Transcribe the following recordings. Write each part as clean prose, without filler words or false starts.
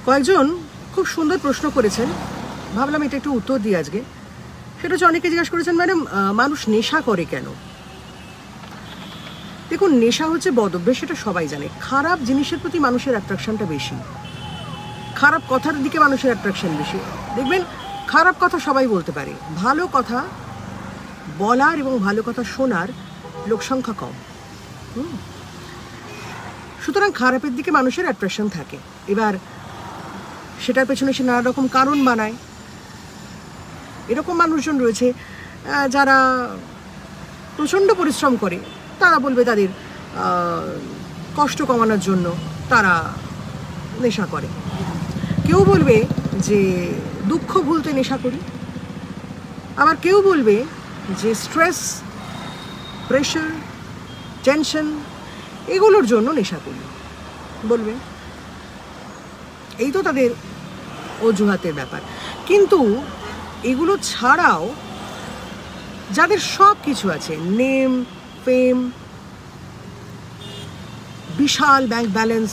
কয়েকজন খুব সুন্দর প্রশ্ন করেছেন, ভাবলাম এটা একটু উত্তর দিই আজকে। সেটা হচ্ছে, অনেকে জিজ্ঞাসা করেছেন, ম্যাডাম মানুষ নেশা করে কেন? দেখুন, নেশা হচ্ছে বদ অভ্যেস, সেটা সবাই জানে। খারাপ জিনিসের প্রতি মানুষের অ্যাট্রাকশনটা বেশি, খারাপ কথার দিকে মানুষের অ্যাট্রাকশন বেশি। দেখবেন খারাপ কথা সবাই বলতে পারে, ভালো কথা বলার এবং ভালো কথা শোনার লোক সংখ্যা কম। সুতরাং খারাপের দিকে মানুষের অ্যাট্রাকশন থাকে। এবার সেটার পেছনে সে নানা রকম কারণ বানায়। এরকম মানুষজন রয়েছে যারা প্রচণ্ড পরিশ্রম করে, তারা বলবে তাদের কষ্ট কমানোর জন্য তারা নেশা করে। কেউ বলবে যে দুঃখ ভুলতে নেশা করি, আবার কেউ বলবে যে স্ট্রেস, প্রেশার, টেনশন এগুলোর জন্য নেশা করি বলবে। এই তো তাদের অজুহাতের ব্যাপার। কিন্তু এগুলো ছাড়াও যাদের সব কিছু আছে, নেম, ফেম, বিশাল ব্যাংক ব্যালেন্স,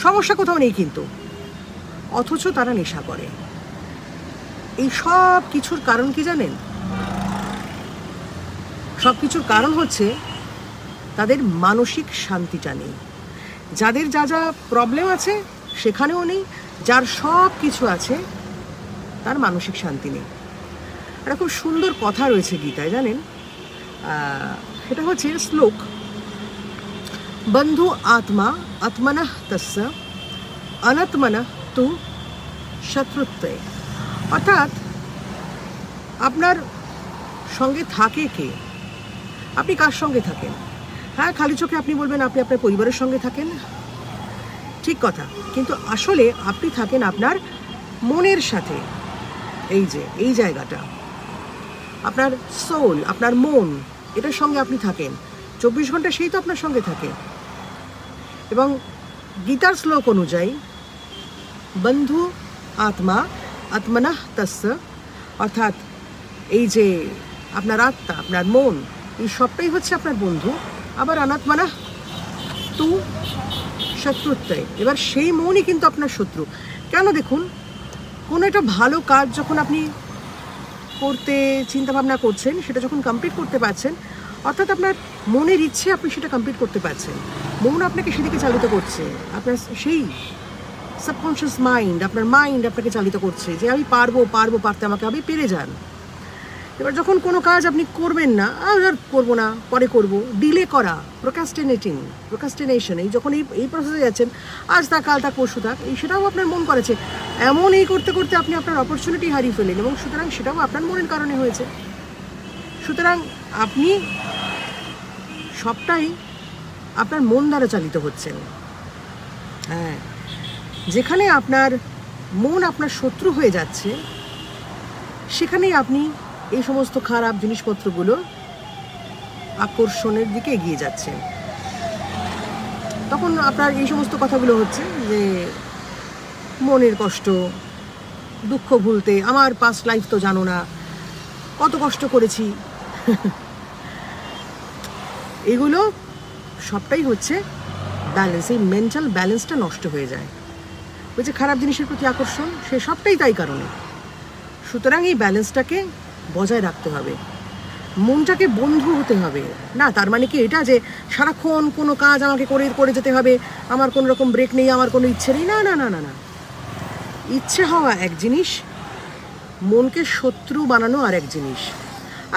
সমস্যা কোথাও নেই, কিন্তু অথচ তারা নেশা করে। এই সব কিছুর কারণ কি জানেন? সব কিছুর কারণ হচ্ছে তাদের মানসিক শান্তিটা নেই। যাদের যা যা প্রবলেম আছে সেখানেও নেই, যার সব কিছু আছে তার মানসিক শান্তি নেই। একটা খুব সুন্দর কথা রয়েছে গীতায়, জানেন? সেটা হচ্ছে শ্লোক, বন্ধু আত্মা আত্মনঃ তস্য অনাত্মনঃ তু শত্রুত্বে। অর্থাৎ আপনার সঙ্গে থাকে কে, আপনি কার সঙ্গে থাকেন? হ্যাঁ, খালি চোখে আপনি বলবেন আপনি আপনার পরিবারের সঙ্গে থাকেন, ঠিক কথা, কিন্তু আসলে আপনি থাকেন আপনার মনের সাথে। এই যে এই জায়গাটা, আপনার সোল, আপনার মন, এটার সঙ্গে আপনি থাকেন 24 ঘন্টা, সেই তো আপনার সঙ্গে থাকে। এবং গীতার শ্লোক অনুযায়ী বন্ধু আত্মা আত্মনঃ তস্য, অর্থাৎ এই যে আপনার আত্মা, আপনার মন, এই সবটাই হচ্ছে আপনার বন্ধু। আবার অনাত্মনঃ তু শত্রুত্বে, এবার সেই মনই কিন্তু আপনার শত্রু। কেন? দেখুন, কোনো একটা ভালো কাজ যখন আপনি করতে চিন্তাভাবনা করছেন, সেটা যখন কমপ্লিট করতে পারছেন, অর্থাৎ আপনার মনের ইচ্ছে আপনি সেটা কমপ্লিট করতে পারছেন, মন আপনাকে সেদিকে চালিত করছে, আপনার সেই সাবকনশিয়াস মাইন্ড, আপনার মাইন্ড আপনাকে চালিত করছে যে আমি পারবো, পারতে আমাকে হবে, পেরে যান। এবার যখন কোনো কাজ আপনি করবেন না, আর করবো না, পরে করব, ডিলে করা, প্রোক্রাস্টিনেশন, এই যখন এই প্রসেসে যাচ্ছেন, আজ থাক, কাল থাক, পরশু থাক, এই সেটাও আপনার মন করেছে। এমন এই করতে করতে আপনি আপনার অপরচুনিটি হারিয়ে ফেলেন, এবং সুতরাং সেটাও আপনার মনের কারণে হয়েছে। সুতরাং আপনি সবটাই আপনার মন দ্বারা চালিত হচ্ছেন। হ্যাঁ, যেখানে আপনার মন আপনার শত্রু হয়ে যাচ্ছে, সেখানেই আপনি এই সমস্ত খারাপ জিনিসপত্রগুলো আকর্ষণের দিকে এগিয়ে যাচ্ছেন। তখন আপনার এই সমস্ত কথাগুলো হচ্ছে যে মনের কষ্ট, দুঃখ ভুলতে, আমার পাস্ট লাইফ তো জানো না, কত কষ্ট করেছি। এগুলো সবটাই হচ্ছে ব্যালেন্স, এই মেন্টাল ব্যালেন্সটা নষ্ট হয়ে যায়। ওই যে খারাপ জিনিসের প্রতি আকর্ষণ, সে সবটাই তাই কারণে। সুতরাং এই ব্যালেন্সটাকে বজায় রাখতে হবে, মনটাকে বন্ধু হতে হবে। না, তার মানে কি এটা যে সারাক্ষণ কোনো কাজ আমাকে করে যেতে হবে, আমার কোনো রকম ব্রেক নেই, আমার কোনো ইচ্ছে নেই? না না না না না, ইচ্ছে হওয়া এক জিনিস, মনকে শত্রু বানানো আর এক জিনিস।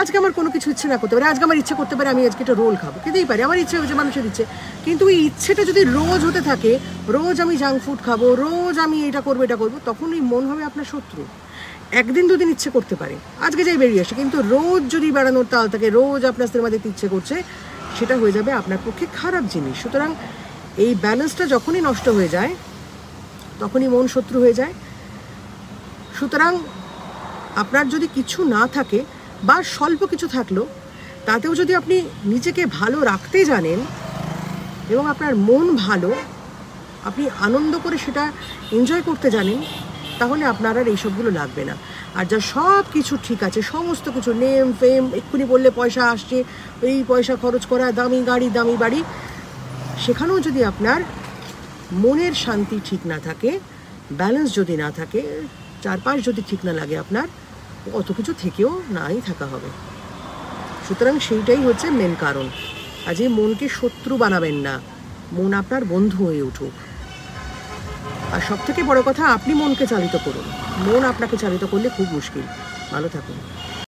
আজকে আমার কোনো কিছু ইচ্ছে না করতে পারে, আজকে আমার ইচ্ছে করতে পারে আমি আজকে একটা রোল খাবো, খেতেই পারি, আমার ইচ্ছে হয়েছে, মানুষের ইচ্ছে। কিন্তু এই ইচ্ছেটা যদি রোজ হতে থাকে, রোজ আমি জাঙ্ক ফুড খাবো, রোজ আমি এটা করবো, তখন এই মন হবে আপনার শত্রু। একদিন দুদিন ইচ্ছে করতে পারে, আজকে যাই বেরিয়ে আসে, কিন্তু রোজ যদি বেড়ানোর তাল থাকে, রোজ আপনার সিনেমা দেখতে ইচ্ছে করছে, সেটা হয়ে যাবে আপনার পক্ষে খারাপ জিনিস। সুতরাং এই ব্যালেন্সটা যখনই নষ্ট হয়ে যায়, তখনই মন শত্রু হয়ে যায়। সুতরাং আপনার যদি কিছু না থাকে, বা স্বল্প কিছু থাকলো, তাতেও যদি আপনি নিজেকে ভালো রাখতে জানেন এবং আপনার মন ভালো, আপনি আনন্দ করে সেটা এনজয় করতে জানেন, তাহলে আপনার আর এইসবগুলো লাগবে না। আর যা সব কিছু ঠিক আছে, সমস্ত কিছু, নেম, ফেম, এক্ষুনি বললে পয়সা আসছে, এই পয়সা খরচ করা, দামি গাড়ি, দামি বাড়ি, সেখানেও যদি আপনার মনের শান্তি ঠিক না থাকে, ব্যালেন্স যদি না থাকে, চারপাশ যদি ঠিক না লাগে আপনার, অত কিছু থেকেও নাই থাকা হবে। সুতরাং সেইটাই হচ্ছে মেন কারণ। আজ এই মনকে শত্রু বানাবেন না, মন আপনার বন্ধু হয়ে উঠুক। আর সব থেকে বড় কথা, আপনি মনকে চালিত করুন। মন আপনাকে চালিত করলে খুব মুশকিল। ভালো থাকুন।